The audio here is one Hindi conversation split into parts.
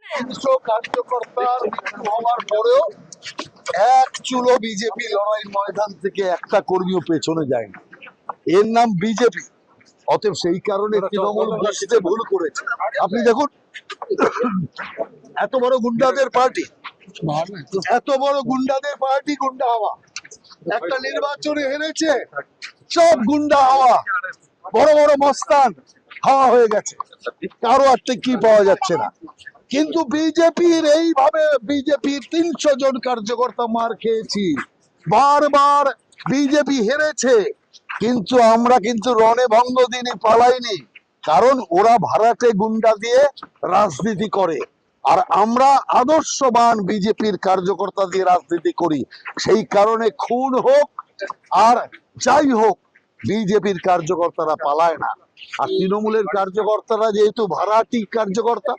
300 কার্যকর্তার মৃত্যু হওয়ার পরেও এক চুলো বিজেপি লড়াই ময়দান থেকে একটা কর্মীও পেছনে যায়নি। এর নাম বিজেপি। অতএব সেই কারণে তৃণমূল বুঝতে ভুল করেছে। আপনি দেখুন, এত বড় গুন্ডাদের পার্টি, গুন্ডা হাওয়া। একটা নির্বাচনে হেরেছে, সব গুন্ডা হাওয়া, বড় বড় মস্তান হাওয়া হয়ে গেছে, কারো আর কি পাওয়া যাচ্ছে না। কিন্তু বিজেপির এইভাবে বিজেপির 300 জন কার্যকর্তা মার খেয়েছি, বারবার বিজেপি হেরেছে, কিন্তু আমরা কিন্তু রণে ভঙ্গ দিনই পালাইনি। কারণ ওরা ভাড়াটে গুন্ডা দিয়ে রাজনীতি করে, আর আমরা আদর্শবান বিজেপির কার্যকর্তা দিয়ে রাজনীতি করি। সেই কারণে খুন হোক আর যাই হোক, বিজেপির কার্যকর্তারা পালায় না। আর তৃণমূলের কার্যকর্তারা যেহেতু ভাড়াটি কার্যকর্তা,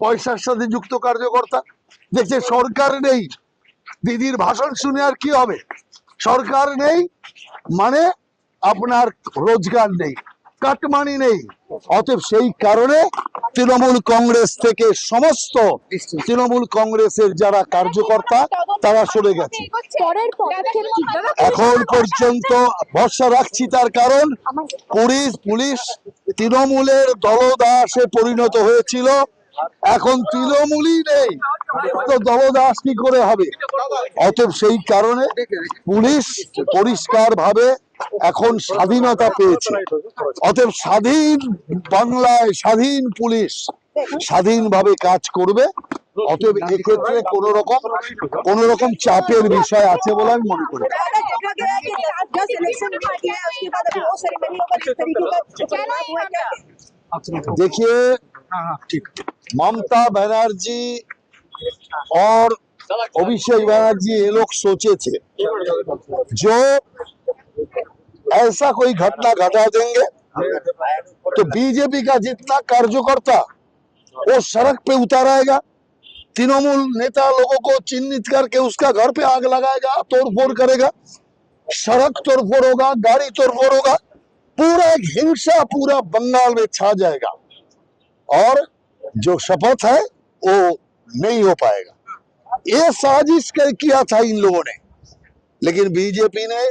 পয়সার সাথে যুক্ত কার্যকর্তা, দেখছে সরকার নেই, দিদির ভাষণ শুনে আর কি হবে? সরকার নেই মানে আপনার রোজগার নেই, কাটমানি নেই। অতএব সেই কারণে তৃণমূল কংগ্রেস থেকে সমস্ত তৃণমূল কংগ্রেসের যারা কার্যকর্তা তারা সরে গেছে। এখন পর্যন্ত ভরসা রাখছি, তার কারণ পুলিশ তৃণমূলের দলদাসে পরিণত হয়েছিল, এখন তৃণমূলই নেই, তো দলদাস কি করে হবে? অতএব সেই কারণে পুলিশ পরিষ্কার ভাবে এখন স্বাধীনতা পেয়েছে। অতএব স্বাধীন বাংলায় স্বাধীন পুলিশ স্বাধীনভাবে কাজ করবে। অতএব এক্ষেত্রে কোন রকম চাপের বিষয় আছে বলে আমি মনে করি। देखिए, ममता बनर्जी और अभिषेक बनर्जी ये लोग सोचे थे जो ऐसा कोई घटना घटा देंगे तो बीजेपी का जितना कार्यकर्ता वो सड़क पे उताराएगा, तृणमूल नेता लोगों को चिन्हित करके उसका घर पे आग लगाएगा, तोड़फोड़ करेगा, सड़क तोड़फोड़ होगा, गाड़ी तोड़फोड़ होगा, पूरा एक हिंसा पूरा बंगाल में छा जाएगा और जो शपथ है वो नहीं हो पाएगा। ये साजिश किया था इन लोगों ने, लेकिन बीजेपी ने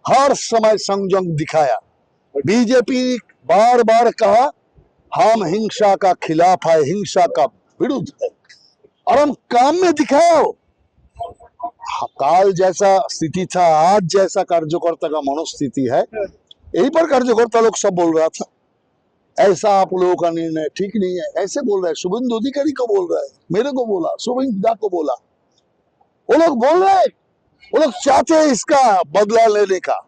हर समय संयम दिखाया। बीजेपी बार बार कहा हम हिंसा का खिलाफ है, हिंसा का विरुद्ध है, और हम काम में दिखाया हो। काल जैसा स्थिति था, आज जैसा कार्यकर्ता का मनोस्थिति है, यही पर कार्यकर्ता लोग सब बोल रहा था ऐसा आप लोगों का निर्णय ठीक नहीं है, ऐसे बोल रहा है। शुभेंदु अधिकारी को बोल रहा है, मेरे को बोला, शुभेंदु को बोला, वो लोग बोल रहे हैं, वो लोग चाहते हैं इसका बदला लेने का,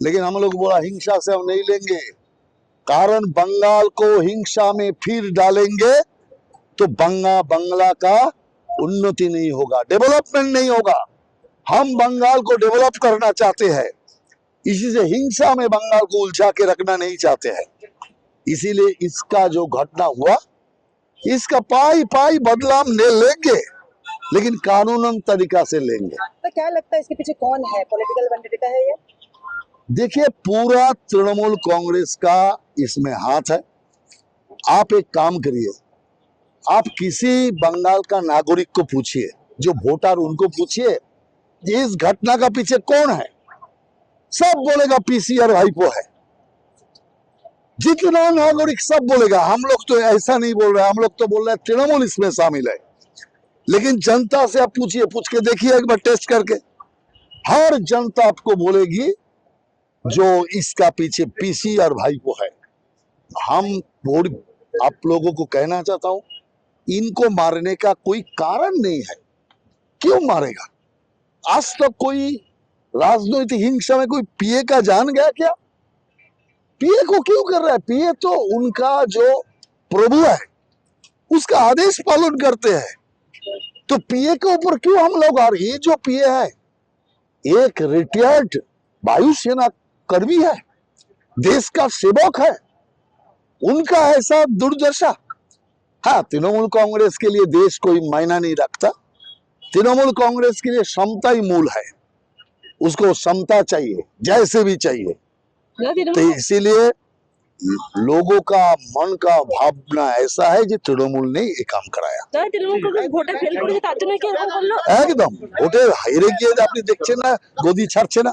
लेकिन हम लोग बोला हिंसा से हम नहीं लेंगे। कारण बंगाल को हिंसा में फिर डालेंगे तो बंगला का उन्नति नहीं होगा, डेवलपमेंट नहीं होगा। हम बंगाल को डेवलप करना चाहते हैं, इसी से हिंसा में बंगाल को उलझा के रखना नहीं चाहते हैं। इसीलिए इसका जो घटना हुआ, इसका पाई पाई बदला हम ले लेंगे, लेकिन कानूनन तरीका से लेंगे। तो क्या लगता है इसके पीछे कौन है? पॉलिटिकल वेंडेटा है ये? देखिए, पूरा तृणमूल कांग्रेस का इसमें हाथ है। आप एक काम करिए, आप किसी बंगाल का नागरिक को पूछिए, जो वोटर उनको पूछिए इस घटना का पीछे कौन है, सब बोलेगा पीसी और भाईपो है। जितना नागरिक सब बोलेगा। हम लोग तो ऐसा नहीं बोल रहे, हम लोग तो बोल रहे हैं तृणमूल इसमें शामिल है। लेकिन जनता से आप पूछिए, पूछ के देखिए एक बार टेस्ट करके, हर जनता आपको बोलेगी जो इसका पीछे पीसी और भाईपो है। हम आप लोगों को कहना चाहता हूं, इनको मारने का कोई कारण नहीं है। क्यों मारेगा? आज तक कोई राजनीतिक हिंसा में कोई पीए का जान गया क्या? पीए को क्यों कर रहा है? पीए तो उनका जो प्रभु है उसका आदेश पालन करते हैं, तो पीए के ऊपर क्यों हम लोग? और ये जो पीए है एक रिटायर्ड वायुसेना कर्मी है, देश का सेवक है, उनका ऐसा दुर्दशा। हाँ, तृणमूल कांग्रेस के लिए देश कोई मायना नहीं रखता, तृणमूल कांग्रेस के लिए समता ही मूल है, उसको समता चाहिए, जैसे भी चाहिए। तो इसीलिए लोगों का मन का भावना ऐसा है যে তৃণমূল ने ये काम कराया তাই তৃণমূল কংগ্রেস ভোটে ফেল করেছে তার জন্য কি এরকম করলো? একদম ভোটে হেরে গিয়ে আপনি দেখছেন না গদি ছাড়ছে না